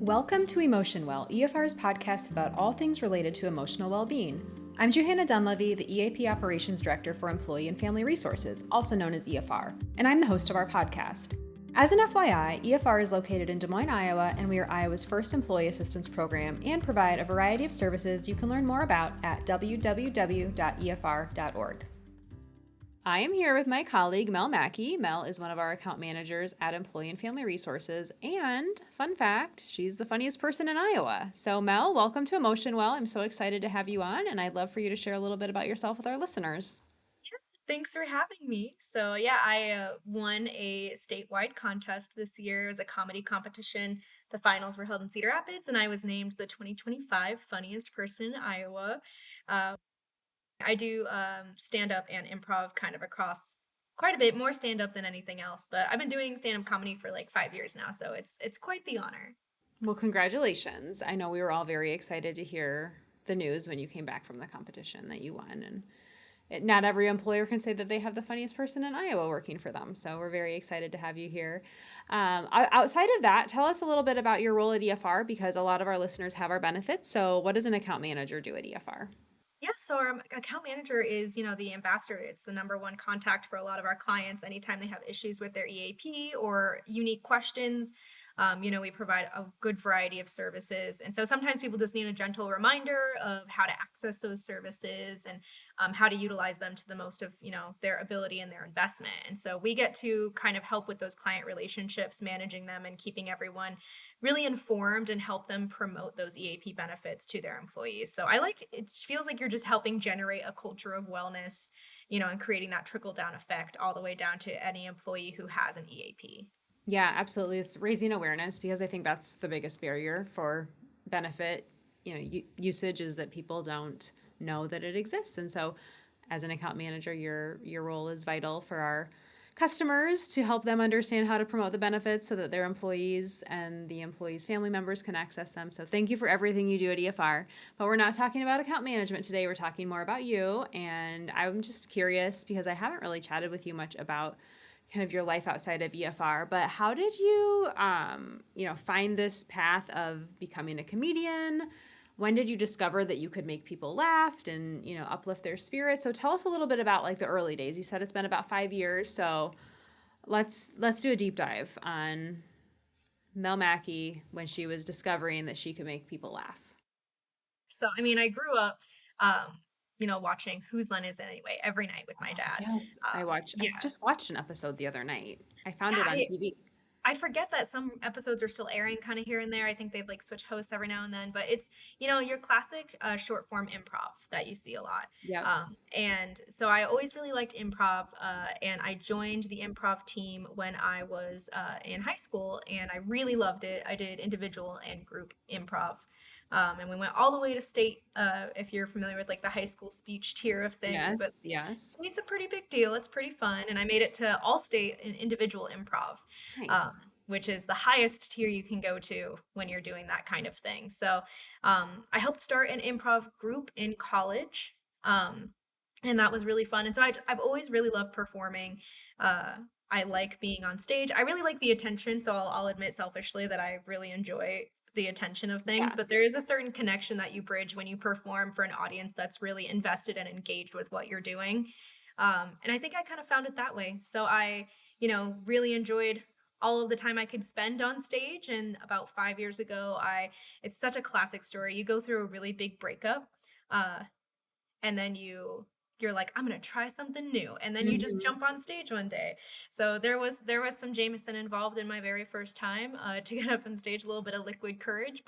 Welcome to Emotion Well, EFR's podcast about all things related to emotional well-being. I'm Johanna Dunlevy, the EAP Operations Director for Employee and Family Resources, also known as EFR, and I'm the host of our podcast. As an FYI, EFR is located in Des Moines, Iowa, and we are Iowa's first employee assistance program and provide a variety of services you can learn more about at www.efr.org. I am here with my colleague, Mel Mackey. Mel is one of our account managers at Employee and Family Resources. And fun fact, she's the funniest person in Iowa. So Mel, welcome to Emotion Well. I'm so excited to have you on, and I'd love for you to share a little bit about yourself with our listeners. Thanks for having me. I won a statewide contest this year. It was a comedy competition. The finals were held in Cedar Rapids, and I was named the 2025 funniest person in Iowa. Uh, I do stand-up and improv kind of across quite a bit, more stand-up than anything else. But I've been doing stand-up comedy for like 5 years now, so it's quite the honor. Well, congratulations. I know we were all very excited to hear the news when you came back from the competition that you won. And not every employer can say that they have the funniest person in Iowa working for them. So we're very excited to have you here. Outside of that, tell us a little bit about your role at EFR, because a lot of our listeners have our benefits. So what does an account manager do at EFR? Yeah, so our account manager is, the ambassador. It's the number one contact for a lot of our clients anytime they have issues with their EAP or unique questions. We provide a good variety of services. And so sometimes people just need a gentle reminder of how to access those services and how to utilize them to the most of, their ability and their investment. And so we get to kind of help with those client relationships, managing them and keeping everyone really informed and help them promote those EAP benefits to their employees. So it feels like you're just helping generate a culture of wellness, and creating that trickle down effect all the way down to any employee who has an EAP. Yeah, absolutely. It's raising awareness, because I think that's the biggest barrier for benefit, usage, is that people don't know that it exists. And so as an account manager, your role is vital for our customers to help them understand how to promote the benefits so that their employees and the employees' family members can access them. So thank you for everything you do at EFR. But we're not talking about account management today. We're talking more about you. And I'm just curious, because I haven't really chatted with you much about kind of your life outside of EFR, but how did you, find this path of becoming a comedian? When did you discover that you could make people laugh and, uplift their spirits? So tell us a little bit about like the early days. You said it's been about 5 years. So let's do a deep dive on Mel Mackey when she was discovering that she could make people laugh. I grew up, watching Whose Line Is It Anyway every night with my dad. Yes, I Yeah, just watched an episode the other night. I found yeah. it on TV. I forget that some episodes are still airing kind of here and there. I think they've like switched hosts every now and then, but it's, your classic short form improv that you see a lot. Yep. And so I always really liked improv, and I joined the improv team when I was in high school, and I really loved it. I did individual and group improv. And we went all the way to state, if you're familiar with like the high school speech tier of things, but Yes. state's a pretty big deal. It's pretty fun. And I made it to all state in individual improv, Nice. which is the highest tier you can go to when you're doing that kind of thing. So I helped start an improv group in college. And that was really fun. And so I've always really loved performing. I like being on stage. I really like the attention. So I'll admit selfishly that I really enjoy the attention of things, Yeah. but there is a certain connection that you bridge when you perform for an audience that's really invested and engaged with what you're doing. And I think I kind of found it that way. So I, really enjoyed all of the time I could spend on stage. And about 5 years ago, it's such a classic story. You go through a really big breakup, uh, and then you're like, I'm gonna try something new, and then you just Mhm. jump on stage one day. So there was some Jameson involved in my very first time to get up on stage, a little bit of liquid courage,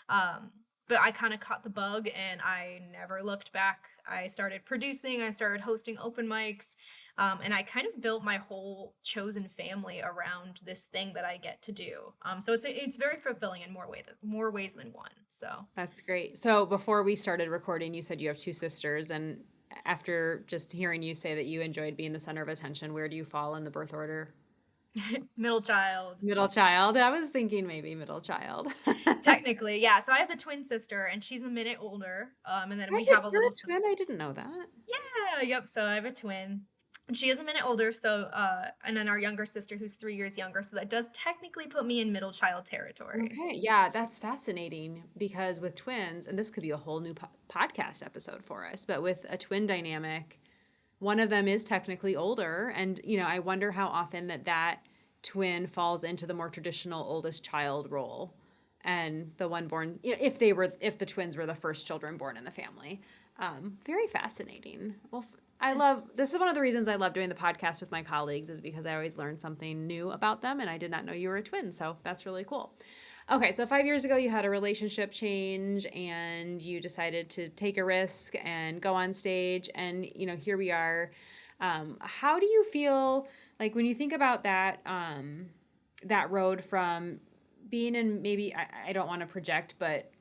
um, but I kind of caught the bug and I never looked back. I started producing, I started hosting open mics, and I kind of built my whole chosen family around this thing that I get to do. So it's very fulfilling in more ways than one. So. That's great. So before we started recording, you said you have two sisters, and after just hearing you say that you enjoyed being the center of attention, where do you fall in the birth order? Middle child. Middle child. I was thinking maybe middle child. Technically, yeah. So I have the twin sister, and she's a minute older. And then we have a You're little a sister. twin? I didn't know that. Yeah, yep. So I have a twin. And she is a minute older, so and then our younger sister who's 3 years younger, so that does technically put me in middle child territory. Okay, yeah, that's fascinating because with twins, and this could be a whole new podcast episode for us, but with a twin dynamic, one of them is technically older, and I wonder how often that twin falls into the more traditional oldest child role, and the one born, if the twins were the first children born in the family. Very fascinating. Well, I love this is one of the reasons I love doing the podcast with my colleagues is because I always learn something new about them, and I did not know you were a twin, so that's really cool. Okay, so 5 years ago, you had a relationship change and you decided to take a risk and go on stage. And, here we are. How do you feel like when you think about that road from being in maybe, I don't want to project, but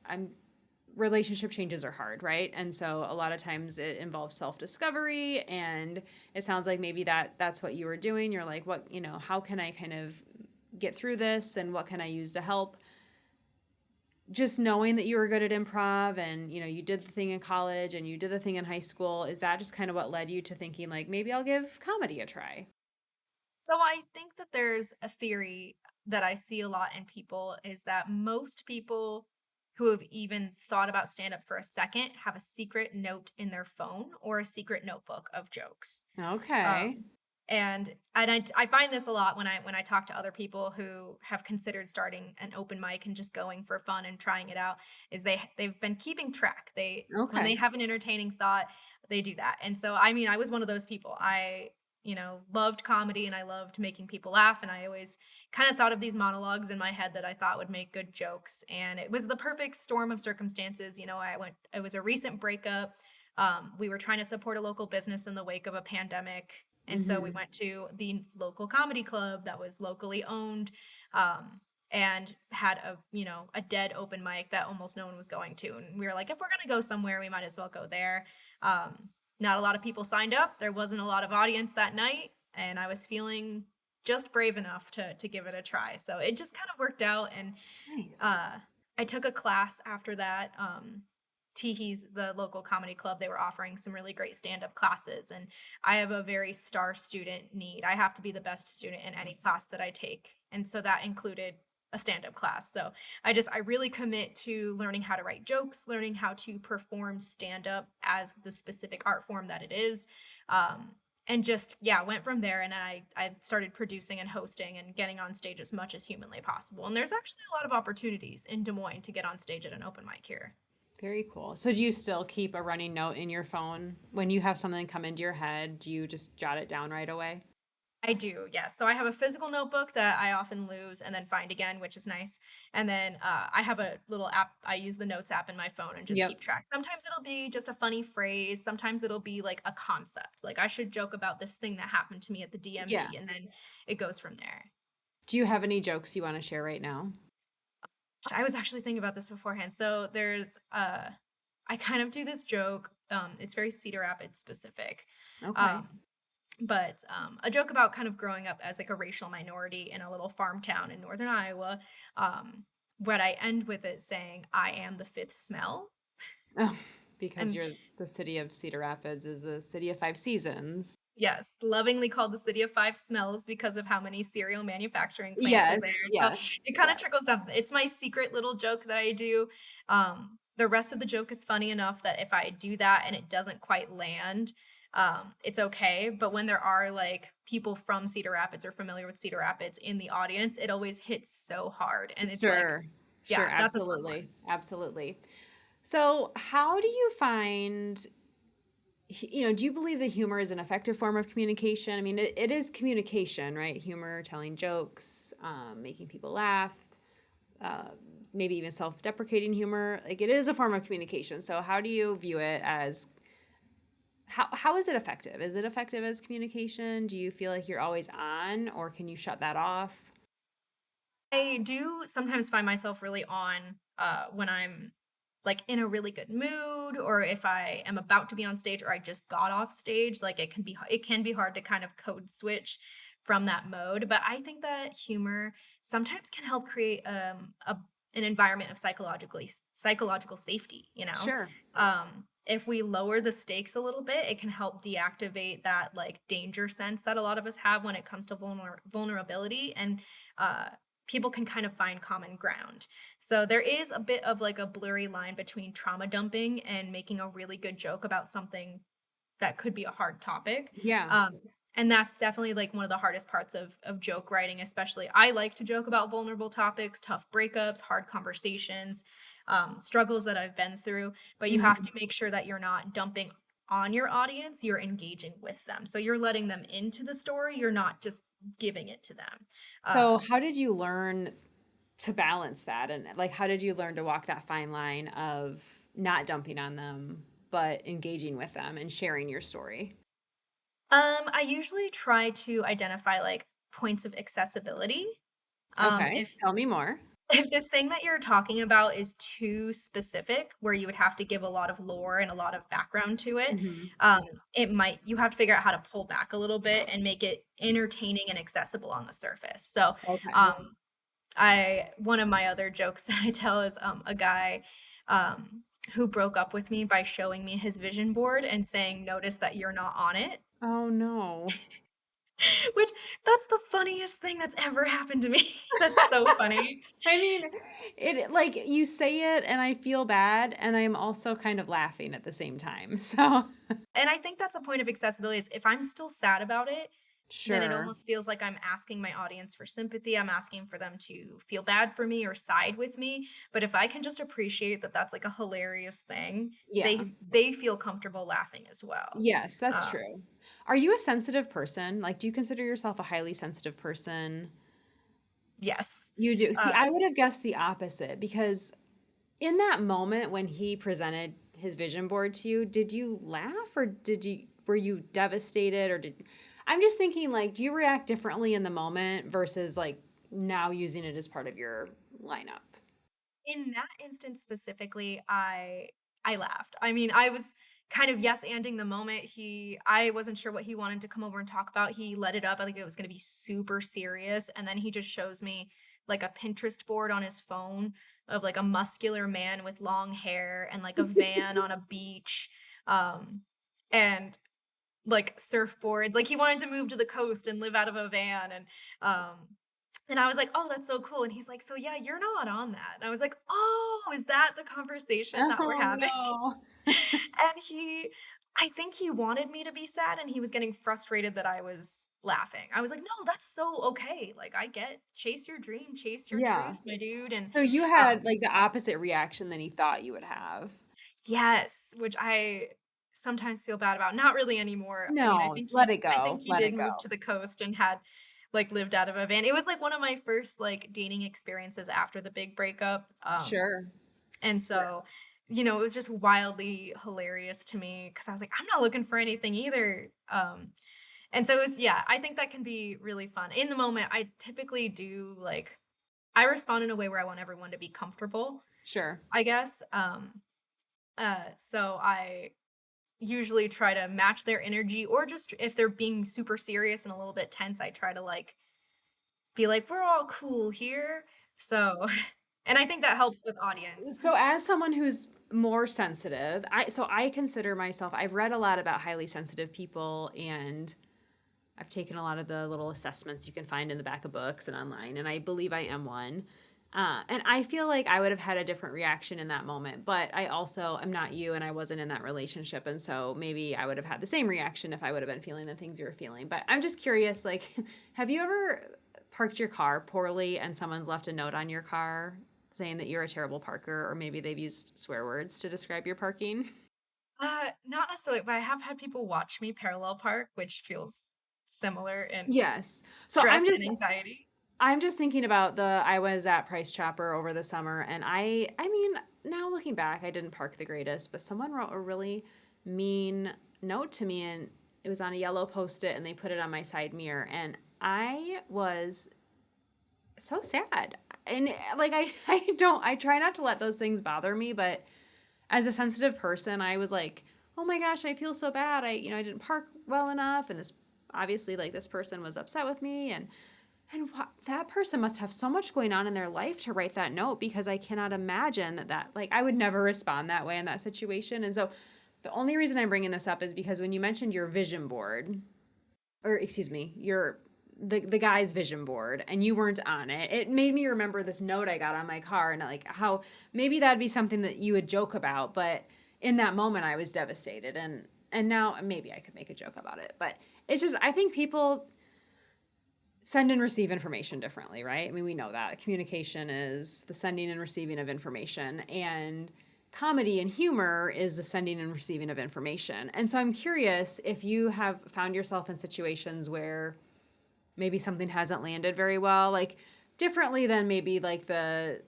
relationship changes are hard, right? And so a lot of times it involves self-discovery, and it sounds like maybe that's what you were doing. You're like, what, how can I kind of get through this and what can I use to help? Just knowing that you were good at improv and you did the thing in college and you did the thing in high school, is that just kind of what led you to thinking like maybe I'll give comedy a try? So I think that there's a theory that I see a lot in people is that most people who have even thought about stand up for a second have a secret note in their phone or a secret notebook of jokes. Okay. Um, and I find this a lot when I talk to other people who have considered starting an open mic and just going for fun and trying it out, is they've been keeping track. They When they Okay. have an entertaining thought, they do that. And so I mean, I was one of those people. I loved comedy and I loved making people laugh, and I always kind of thought of these monologues in my head that I thought would make good jokes, and it was the perfect storm of circumstances. It was a recent breakup. We were trying to support a local business in the wake of a pandemic. And so we Mm-hmm. went to the local comedy club that was locally owned, and had a dead open mic that almost no one was going to. And we were like, if we're going to go somewhere, we might as well go there. Not a lot of people signed up. There wasn't a lot of audience that night. And I was feeling just brave enough to give it a try. So it just kind of worked out. And Nice. uh, I took a class after that. Teehee's, the local comedy club, they were offering some really great stand-up classes, and I have a very star student need. I have to be the best student in any class that I take, and so that included a stand-up class. So I really commit to learning how to write jokes, learning how to perform stand-up as the specific art form that it is. And just, yeah, went from there, and I started producing and hosting and getting on stage as much as humanly possible. And there's actually a lot of opportunities in Des Moines to get on stage at an open mic here. Very cool. So do you still keep a running note in your phone when you have something come into your head? Do you just jot it down right away? I do, yes. So I have a physical notebook that I often lose and then find again, which is nice. And then I have a little app. I use the notes app in my phone and just Yep. keep track. Sometimes it'll be just a funny phrase. Sometimes it'll be like a concept. Like I should joke about this thing that happened to me at the Yeah. DMV, and then it goes from there. Do you have any jokes you want to share right now? I was actually thinking about this beforehand. So I kind of do this joke. It's very Cedar Rapids specific. Okay. Um, but a joke about kind of growing up as like a racial minority in a little farm town in northern Iowa. What I end with is saying, I am the fifth smell. Oh, because And you're the city of Cedar Rapids is a city of five seasons. yes, lovingly called the city of five smells because of how many cereal manufacturing plants are there. Yes, So yes, it kind of yes. trickles down. It's my secret little joke that I do. The rest of the joke is funny enough that if I do that and it doesn't quite land, it's okay. But when there are like people from Cedar Rapids or familiar with Cedar Rapids in the audience, it always hits so hard. And it's like, Sure, sure, yeah, that's a fun absolutely, one. absolutely. So, how do you find, do you believe that humor is an effective form of communication? I mean, it is communication, right? Humor, telling jokes, making people laugh, uh, maybe even self deprecating humor. Like, it is a form of communication. So, how do you view it as how is it effective? Is it effective as communication? Do you feel like you're always on, or can you shut that off? I do sometimes find myself really on when I'm like in a really good mood, or if I am about to be on stage or I just got off stage. Like it can be hard to kind of code switch from that mode. But I think that humor sometimes can help create an environment of psychological safety. Sure. Um, if we lower the stakes a little bit, it can help deactivate that like danger sense that a lot of us have when it comes to vulnerability, and uh, people can kind of find common ground. So there is a bit of like a blurry line between trauma dumping and making a really good joke about something that could be a hard topic. Yeah. And that's definitely like one of the hardest parts of joke writing, especially. I like to joke about vulnerable topics, tough breakups, hard conversations, struggles that I've been through, but you have Mhm. to make sure that you're not dumping on your audience, you're engaging with them. So you're letting them into the story, you're not just giving it to them. So Uh, how did you learn to balance that? And like, how did you learn to walk that fine line of not dumping on them, but engaging with them and sharing your story? I usually try to identify like points of accessibility. Okay. If Tell me more. if the thing that you're talking about is too specific, where you would have to give a lot of lore and a lot of background to it, Hmm. um, you have to figure out how to pull back a little bit and make it entertaining and accessible on the surface. So, Okay. um, one of my other jokes that I tell is a guy um, who broke up with me by showing me his vision board and saying, "Notice that you're not on it." Oh no. Which that's the funniest thing that's ever happened to me. That's so funny. I mean, it like you say it and I feel bad and I'm also kind of laughing at the same time. So, And I think that's a point of accessibility is if I'm still sad about it, then it sure. almost feels like I'm asking my audience for sympathy. I'm asking for them to feel bad for me or side with me. But if I can just appreciate that that's like a hilarious thing, Yeah. they feel comfortable laughing as well. Yes, that's Um, true. Are you a sensitive person? Like, do you consider yourself a highly sensitive person? yes. You do. See, Uh, I would have guessed the opposite because in that moment when he presented his vision board to you, did you laugh or were you devastated or did I'm just thinking like do you react differently in the moment versus like now using it as part of your lineup? in that instance specifically, I laughed. I mean, I was kind of yes anding the moment. I wasn't sure what he wanted to come over and talk about. He let it up. I think it was going to be super serious, and then he just shows me like a Pinterest board on his phone of like a muscular man with long hair and like a van on a beach, um, and like surfboards. Like he wanted to move to the coast and live out of a van, um and I was like, "Oh, that's so cool." And he's like, "So yeah, you're not on that." And I was like, "Oh, is that the conversation that we're Oh having?" no. And I think he wanted me to be sad and he was getting frustrated that I was laughing. I was like, "No, that's so okay. Like I get chase your dream, chase your Yeah. truth, my dude." And So you um had like the opposite reaction than he thought you would have. yes, which I sometimes feel bad about. Not really anymore. I mean, No, let it I think go. he Let did it move to go. the coast and had like lived out of a van. It was like one of my first like dating experiences after the big breakup. Sure. And so, it was just wildly hilarious to me because I was like, I'm not looking for anything either. And so it was, yeah, I think that can be really fun. In the moment, I typically do like, I respond in a way where I want everyone to be comfortable, Sure. I guess. So I usually try to match their energy, or just if they're being super serious and a little bit tense, I try to like be like, we're all cool here. So, and I think that helps with audience. So as someone who's more sensitive, I consider myself I've read a lot about highly sensitive people and I've taken a lot of the little assessments you can find in the back of books and online, and I believe I am one. And I feel like I would have had a different reaction in that moment, but I also am not you and I wasn't in that relationship. And so maybe I would have had the same reaction if I would have been feeling the things you were feeling. But I'm just curious, like, have you ever parked your car poorly and someone's left a note on your car saying that you're a terrible parker, or maybe they've used swear words to describe your parking? Not necessarily, but I have had people watch me parallel park, which feels similar in Yes. So stress and anxiety. I'm just thinking about I was at Price Chopper over the summer and I mean, now looking back, I didn't park the greatest, but someone wrote a really mean note to me and it was on a yellow post-it and they put it on my side mirror and I was so sad. And like I try not to let those things bother me, but as a sensitive person, I was like, "Oh my gosh, I feel so bad. I didn't park well enough and this obviously like this person was upset with me and that person must have so much going on in their life to write that note because I cannot imagine that like I would never respond that way in that situation. And so The only reason I'm bringing this up is because when you mentioned your vision board, or excuse me, your the guy's vision board, and you weren't on it, it made me remember this note I got on my car, and like how maybe that'd be something that you would joke about, but in that moment I was devastated, and now maybe I could make a joke about it, but it's just I think people send and receive information differently, right? I mean, we know that communication is the sending and receiving of information, and comedy and humor is the sending and receiving of information. And so I'm curious if you have found yourself in situations where maybe something hasn't landed very well, like differently than maybe like the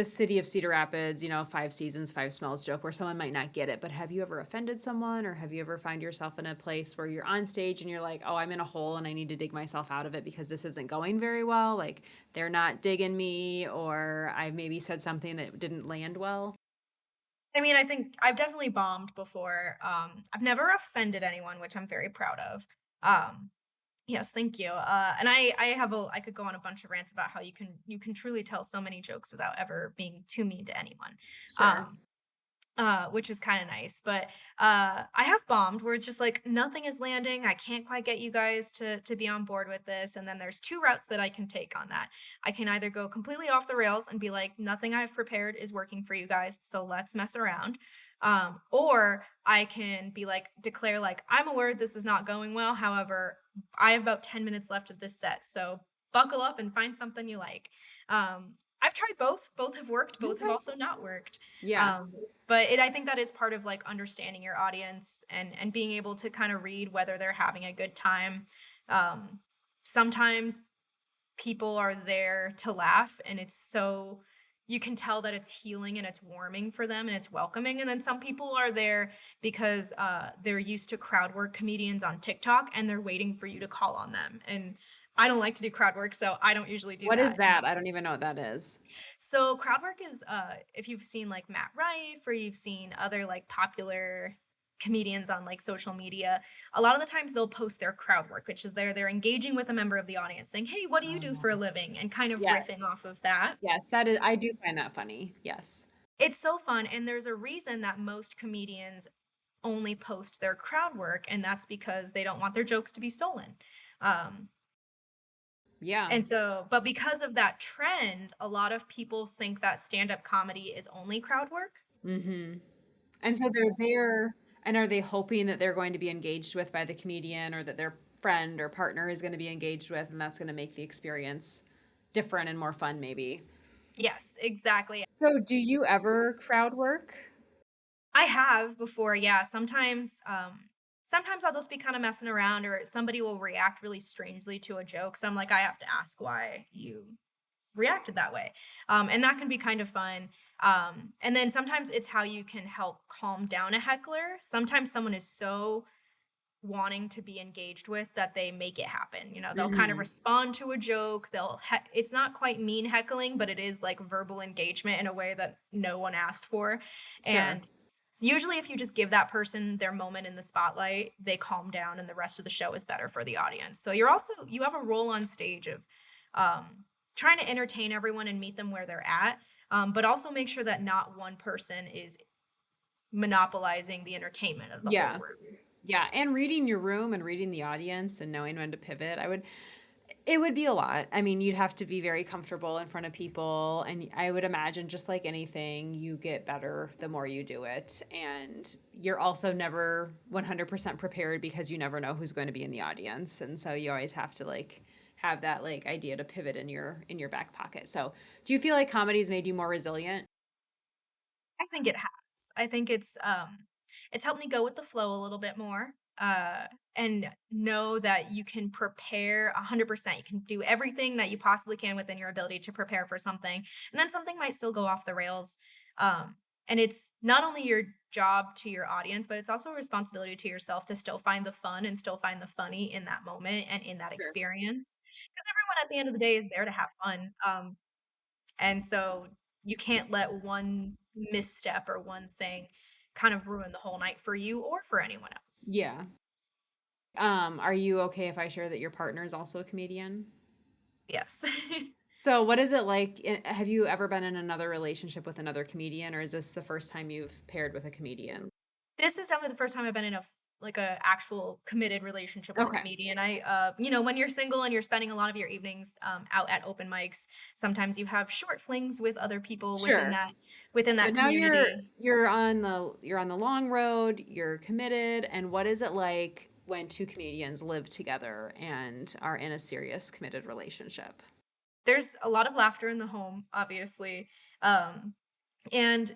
city of Cedar Rapids, 5 seasons, 5 smells joke where someone might not get it. But have you ever offended someone, or have you ever find yourself in a place where you're on stage and you're like, oh, I'm in a hole and I need to dig myself out of it because this isn't going very well? Like they're not digging me, or I maybe said something that didn't land well. I mean, I think I've definitely bombed before. I've never offended anyone, which I'm very proud of. Um, yes, thank you. And I could go on a bunch of rants about how you can truly tell so many jokes without ever being too mean to anyone. Sure. Um, which is kind of nice. But I have bombed where it's just like nothing is landing. I can't quite get you guys to be on board with this. And then there's two routes that I can take on that. I can either go completely off the rails and be like, nothing I've prepared is working for you guys, so let's mess around. Or I can be like, declare like, I'm aware this is not going well. However, I have about 10 minutes left of this set, so buckle up and find something you like. I've tried both. Both have worked. Both have Okay. also not worked. Yeah. Um, but I think that is part of like understanding your audience and being able to kind of read whether they're having a good time. Um, Sometimes people are there to laugh, and it's so you can tell that it's healing and it's warming for them and it's welcoming. And then some people are there because they're used to crowd work comedians on TikTok and they're waiting for you to call on them. And I don't like to do crowd work, so I don't usually do What is that. that? I don't even know what that is. So crowd work is if you've seen like Matt Rife or you've seen other like popular comedians on like social media, a lot of the times they'll post their crowd work, which is they're engaging with a member of the audience saying, "Hey, what do you do for a living?" and kind of riffing Yes. off of that. Yes, that is I do find that funny. Yes. It's so fun, and there's a reason that most comedians only post their crowd work, and that's because they don't want their jokes to be stolen. Um, Yeah. and so, but because of that trend, a lot of people think that stand-up comedy is only crowd work. Mhm. And so they're there, and are they hoping that they're going to be engaged with by the comedian, or that their friend or partner is going to be engaged with, and that's going to make the experience different and more fun, maybe? Yes, exactly. So, do you ever crowd work? I have before, yeah. Sometimes I'll just be kind of messing around or somebody will react really strangely to a joke. So I'm like, I have to ask why you reacted that way. And that can be kind of fun. And then sometimes it's how you can help calm down a heckler. Sometimes someone is so wanting to be engaged with that they make it happen. They'll kind of Mhm. respond to a joke. It's not quite mean heckling, but it is like verbal engagement in a way that no one asked for. Sure. And usually if you just give that person their moment in the spotlight, they calm down and the rest of the show is better for the audience. So you have a role on stage of trying to entertain everyone and meet them where they're at. But also make sure that not one person is monopolizing the entertainment of the whole Yeah. room. Yeah, and reading your room and reading the audience and knowing when to pivot. It would be a lot. I mean, you'd have to be very comfortable in front of people, and I would imagine just like anything, you get better the more you do it, and you're also never 100% prepared because you never know who's going to be in the audience, and so you always have to like have that like idea to pivot in your back pocket. So, do you feel like comedy's made you more resilient? I think it has. I think it's helped me go with the flow a little bit more. And know that you can prepare 100%. You can do everything that you possibly can within your ability to prepare for something. And then something might still go off the rails. Um, and it's not only your job to your audience, but it's also a responsibility to yourself to still find the fun and still find the funny in that moment and in that Sure. experience. Because everyone at the end of the day is there to have fun. And so you can't let one misstep or one thing kind of ruin the whole night for you or for anyone else. Yeah. Are you okay if I share that your partner is also a comedian? Yes. So, what is it like? Have you ever been in another relationship with another comedian, or is this the first time you've paired with a comedian? This is definitely the first time I've been in like a actual committed relationship with a Okay. comedian. When you're single and you're spending a lot of your evenings out at open mics, sometimes you have short flings with other people Sure. within But that now community. you're on the long road, you're committed, and what is it like when two comedians live together and are in a serious committed relationship? There's a lot of laughter in the home, obviously. Um, and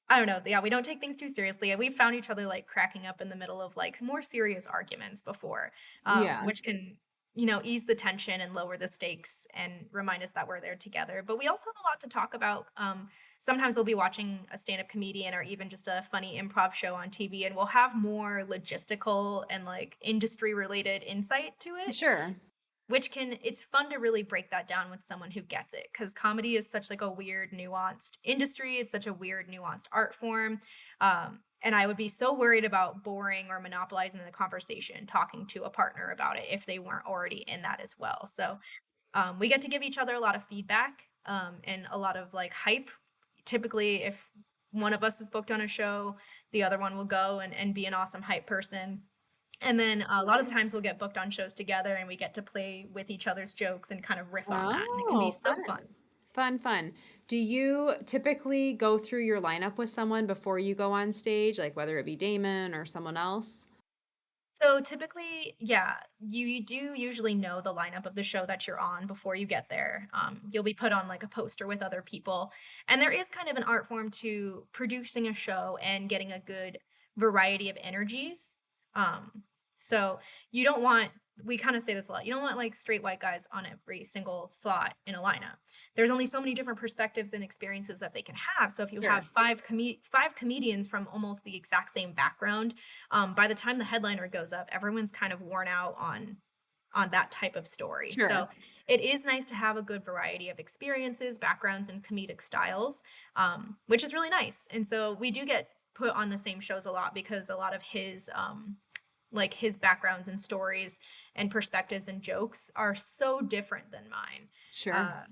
I don't know. Yeah, we don't take things too seriously. We've found each other like cracking up in the middle of like more serious arguments before, Yeah. which can, ease the tension and lower the stakes and remind us that we're there together. But we also have a lot to talk about. Sometimes we'll be watching a stand up comedian or even just a funny improv show on TV, and we'll have more logistical and like industry related insight to it, Sure. which can it's fun to really break that down with someone who gets it, because comedy is such like a weird nuanced industry. It's such a weird nuanced art form, and I would be so worried about boring or monopolizing the conversation talking to a partner about it if they weren't already in that as well. So we get to give each other a lot of feedback, and a lot of like hype. Typically if one of us is booked on a show, the other one will go and be an awesome hype person, and then a lot of the times we'll get booked on shows together and we get to play with each other's jokes and kind of riff on that. And it can be Oh, so fun. fun. Fun, fun. Do you typically go through your lineup with someone before you go on stage, like whether it be Damon or someone else? So typically, yeah, you do usually know the lineup of the show that you're on before you get there. You'll be put on like a poster with other people. And there is kind of an art form to producing a show and getting a good variety of energies. So you don't want, we kind of say this a lot, you don't want like straight white guys on every single slot in a lineup. There's only so many different perspectives and experiences that they can have. So if you have Sure. five comedians from almost the exact same background, by the time the headliner goes up, everyone's kind of worn out on that type of story. Sure. So it is nice to have a good variety of experiences, backgrounds, and comedic styles, which is really nice. And so we do get put on the same shows a lot because a lot of his like his backgrounds and stories and perspectives and jokes are so different than mine. Sure. Uh,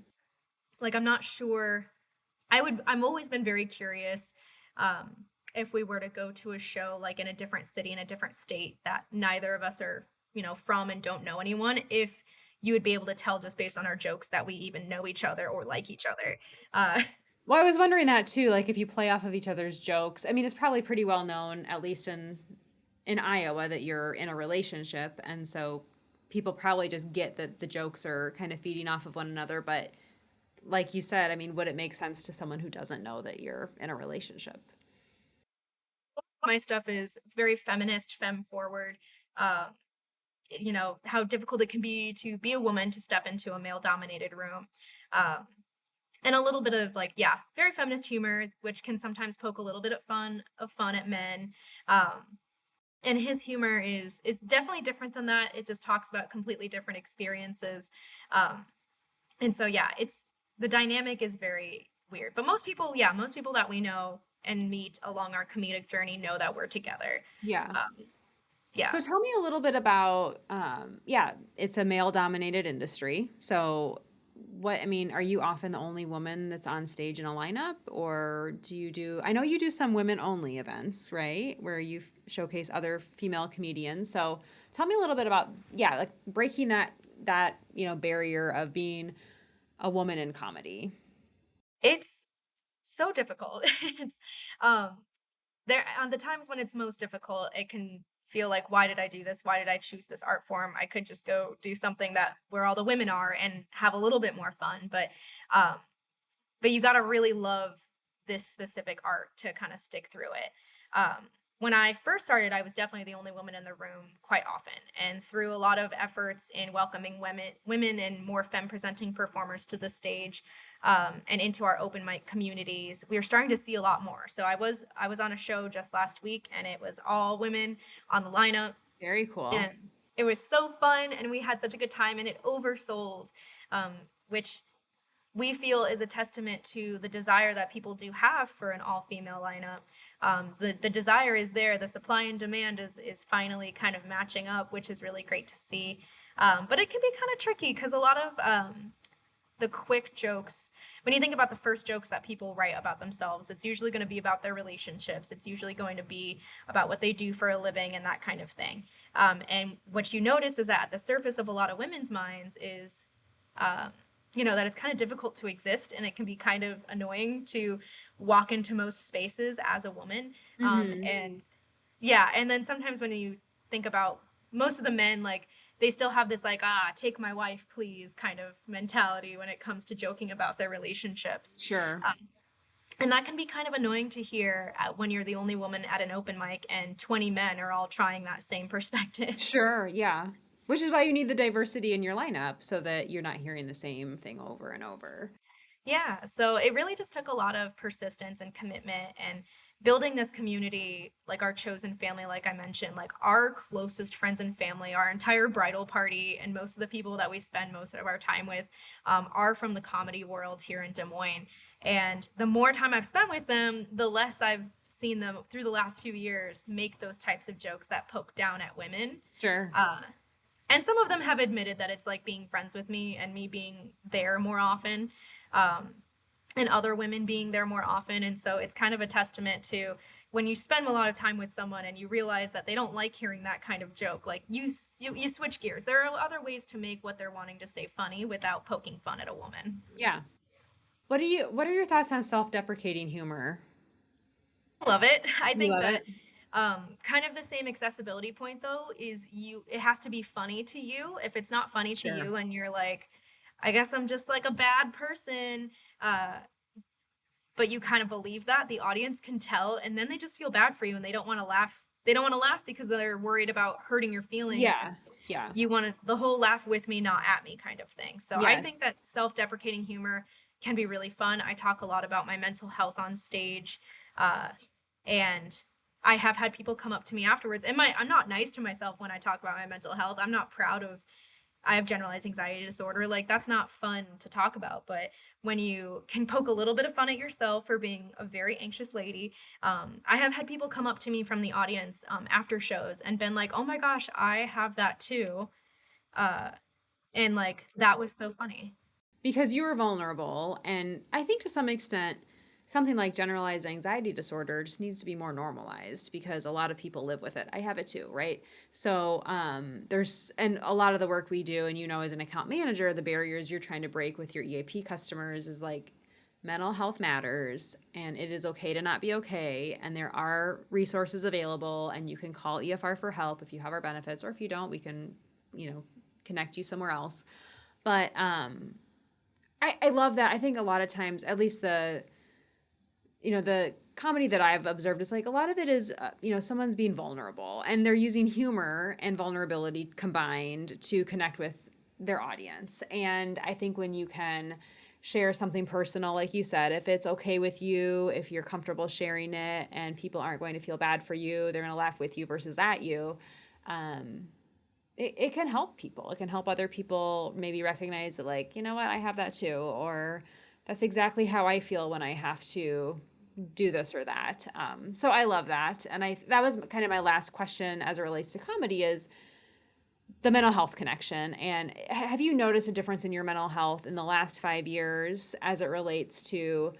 like I'm not sure. I'm always been very curious, if we were to go to a show like in a different city, in a different state that neither of us are, from and don't know anyone, if you would be able to tell just based on our jokes that we even know each other or like each other. Uh, Well, I was wondering that too, like if you play off of each other's jokes. I mean, it's probably pretty well known, at least in Iowa, that you're in a relationship, and so people probably just get that the jokes are kind of feeding off of one another, but like you said, I mean, would it make sense to someone who doesn't know that you're in a relationship? my stuff is very feminist, femme forward. Uh, how difficult it can be a woman to step into a male dominated room. Um, and a little bit of like, yeah, very feminist humor, which can sometimes poke a little bit of fun at men. And his humor is definitely different than that. It just talks about completely different experiences. Um, and so yeah, it's the dynamic is very weird. But most people that we know and meet along our comedic journey know that we're together. Yeah. Um, yeah. So tell me a little bit about, yeah, it's a male dominated industry. So what, I mean, are you often the only woman that's on stage in a lineup, or do you do, I know you do some women only events, right? Where you showcase other female comedians. So tell me a little bit about, yeah, like breaking that barrier of being a woman in comedy. It's so difficult. It's um there on the times when it's most difficult, it can feel like, why did I do this? Why did I choose this art form? I could just go do something that where all the women are and have a little bit more fun. Um but you got to really love this specific art to kind of stick through it. When I first started, I was definitely the only woman in the room quite often, and through a lot of efforts in welcoming women and more femme presenting performers to the stage, and into our open mic communities, we are starting to see a lot more. So I was on a show just last week, and it was all women on the lineup, Very cool. and it was so fun, and we had such a good time, and it oversold, which we feel is a testament to the desire that people do have for an all-female lineup. The desire is there. The supply and demand is finally kind of matching up, which is really great to see. But it can be kind of tricky because a lot of the quick jokes, when you think about the first jokes that people write about themselves, it's usually going to be about their relationships. It's usually going to be about what they do for a living and that kind of thing. And what you notice is that at the surface of a lot of women's minds is, that it's kind of difficult to exist and it can be kind of annoying to walk into most spaces as a woman. Mm-hmm. And yeah, and then sometimes when you think about most of the men, like they still have this like, take my wife, please kind of mentality when it comes to joking about their relationships. Sure. And that can be kind of annoying to hear when you're the only woman at an open mic and 20 men are all trying that same perspective. Sure, yeah. Which is why you need the diversity in your lineup so that you're not hearing the same thing over and over. Yeah, so it really just took a lot of persistence and commitment and building this community, like our chosen family, like I mentioned, like our closest friends and family, our entire bridal party, and most of the people that we spend most of our time with are from the comedy world here in Des Moines. And the more time I've spent with them, the less I've seen them through the last few years make those types of jokes that poke down at women. Sure. And some of them have admitted that it's like being friends with me and me being there more often, um, and other women being there more often. And so it's kind of a testament to when you spend a lot of time with someone and you realize that they don't like hearing that kind of joke, like you switch gears. There are other ways to make what they're wanting to say funny without poking fun at a woman. Yeah. What are your thoughts on self-deprecating humor? Love it. I You think love that it? kind of the same accessibility point though is it has to be funny to you. If it's not funny to Sure. you and you're like, I guess I'm just like a bad person, uh, but you kind of believe that, the audience can tell, and then they just feel bad for you and they don't want to laugh. They don't want to laugh because they're worried about hurting your feelings, and Yeah. Yeah. you want to the whole laugh with me, not at me kind of thing. So I think Yes. that self-deprecating humor can be really fun. I talk a lot about my mental health on stage, uh, and I have had people come up to me afterwards. And I'm not nice to myself when I talk about my mental health. I'm not proud of I have generalized anxiety disorder. Like that's not fun to talk about. But when you can poke a little bit of fun at yourself for being a very anxious lady, I have had people come up to me from the audience after shows and been like, "Oh my gosh, I have that too," uh, and like that was so funny. Because you were vulnerable, and I think to some extent something like generalized anxiety disorder just needs to be more normalized because a lot of people live with it. I have it too, right? So there's and a lot of the work we do, and as an account manager, the barriers you're trying to break with your EAP customers is like mental health matters and it is okay to not be okay, and there are resources available, and you can call EFR for help if you have our benefits, or if you don't, we can connect you somewhere else. But I love that. I think a lot of times, at least the comedy that I've observed is like a lot of it is, someone's being vulnerable and they're using humor and vulnerability combined to connect with their audience. And I think when you can share something personal, like you said, if it's okay with you, if you're comfortable sharing it and people aren't going to feel bad for you, they're going to laugh with you versus at you. Um, it can help people. It can help other people maybe recognize that, like, you know what, I have that too, or that's exactly how I feel when I have to do this or that. So I love that, and that was kind of my last question as it relates to comedy is the mental health connection. And have you noticed a difference in your mental health in the last 5 years as it relates to,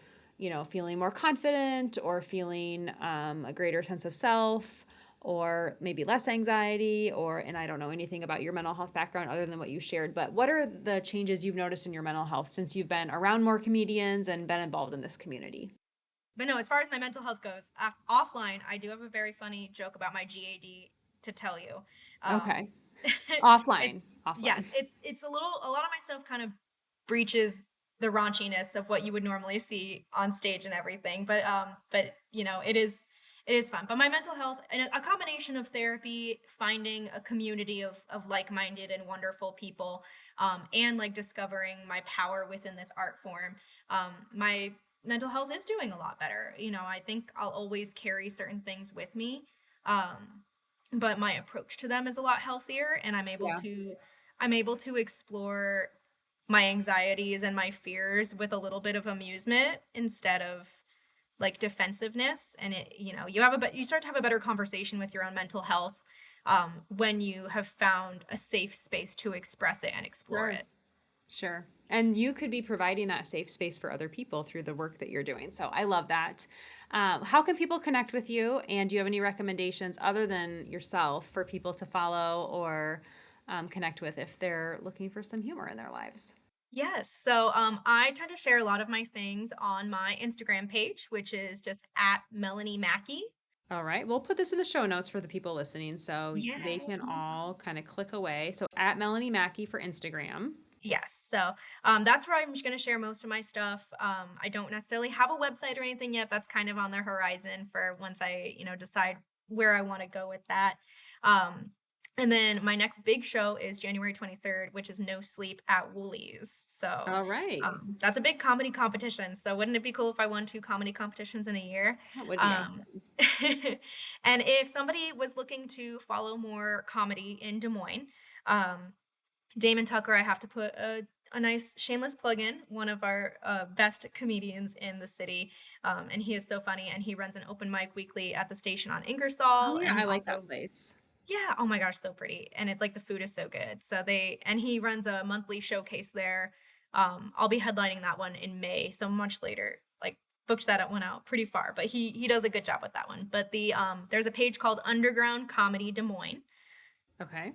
feeling more confident or feeling a greater sense of self? Or maybe less anxiety, and I don't know anything about your mental health background other than what you shared, but what are the changes you've noticed in your mental health since you've been around more comedians and been involved in this community? But no, as far as my mental health goes, offline, I do have a very funny joke about my GAD to tell you. Um, Okay. it's Offline. Offline. yes, it's a lot of my stuff kind of breaches the raunchiness of what you would normally see on stage and everything. But it is fun. But my mental health and a combination of therapy, finding a community of like-minded and wonderful people, and like discovering my power within this art form. My mental health is doing a lot better. I think I'll always carry certain things with me. But my approach to them is a lot healthier, and Yeah. I'm able to explore my anxieties and my fears with a little bit of amusement instead of like defensiveness. And you start to have a better conversation with your own mental health when you have found a safe space to express it and explore Sure. it. Sure. And you could be providing that safe space for other people through the work that you're doing. So I love that. How can people connect with you? And do you have any recommendations other than yourself for people to follow or connect with if they're looking for some humor in their lives? Yes. So I tend to share a lot of my things on my Instagram page, which is just at Melanie Mackey. All right. We'll put this in the show notes for the people listening so Yeah. they can all kind of click away. So at Melanie Mackey for Instagram. Yes. So that's where I'm just going to share most of my stuff. I don't necessarily have a website or anything yet. That's kind of on the horizon for once I, decide where I want to go with that. Um, and then my next big show is January 23rd, which is No Sleep at Woolies. So All right. that's a big comedy competition. So wouldn't it be cool if I won 2 comedy competitions in a year? That would be Um, awesome. and if somebody was looking to follow more comedy in Des Moines, um, Damon Tucker, I have to put a nice shameless plug in, one of our best comedians in the city. And he is so funny. And he runs an open mic weekly at the station on Oh, Ingersoll. yeah. And I he like that also, place. yeah, oh my gosh, so pretty. And it like the food is so good. And he runs a monthly showcase there. I'll be headlining that one in May, so much later. Like booked that one out pretty far, but he does a good job with that one. But there's a page called Underground Comedy Des Moines, Okay.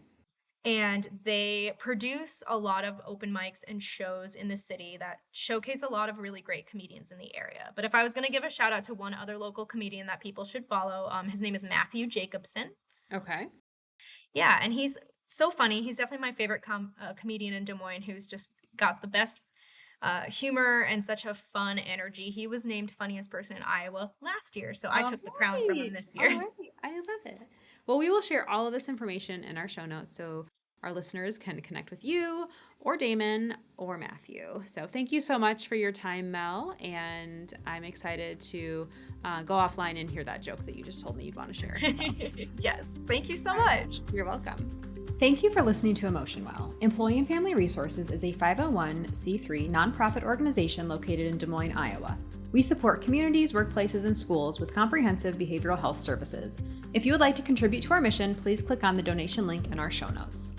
and they produce a lot of open mics and shows in the city that showcase a lot of really great comedians in the area. But if I was going to give a shout out to one other local comedian that people should follow, his name is Matthew Jacobson. Okay. Yeah, and he's so funny. He's definitely my favorite comedian in Des Moines, who's just got the best humor and such a fun energy. He was named funniest person in Iowa last year, so I All took the crown from him right. this All year. right. I love it. Well, we will share all of this information in our show notes so our listeners can connect with you or Damon or Matthew. So thank you so much for your time, Mel. And I'm excited to go offline and hear that joke that you just told me you'd want to share. Yes, thank you so much. You're welcome. Thank you for listening to Emotion Well. Employee and Family Resources is a 501c3 nonprofit organization located in Des Moines, Iowa. We support communities, workplaces, and schools with comprehensive behavioral health services. If you would like to contribute to our mission, please click on the donation link in our show notes.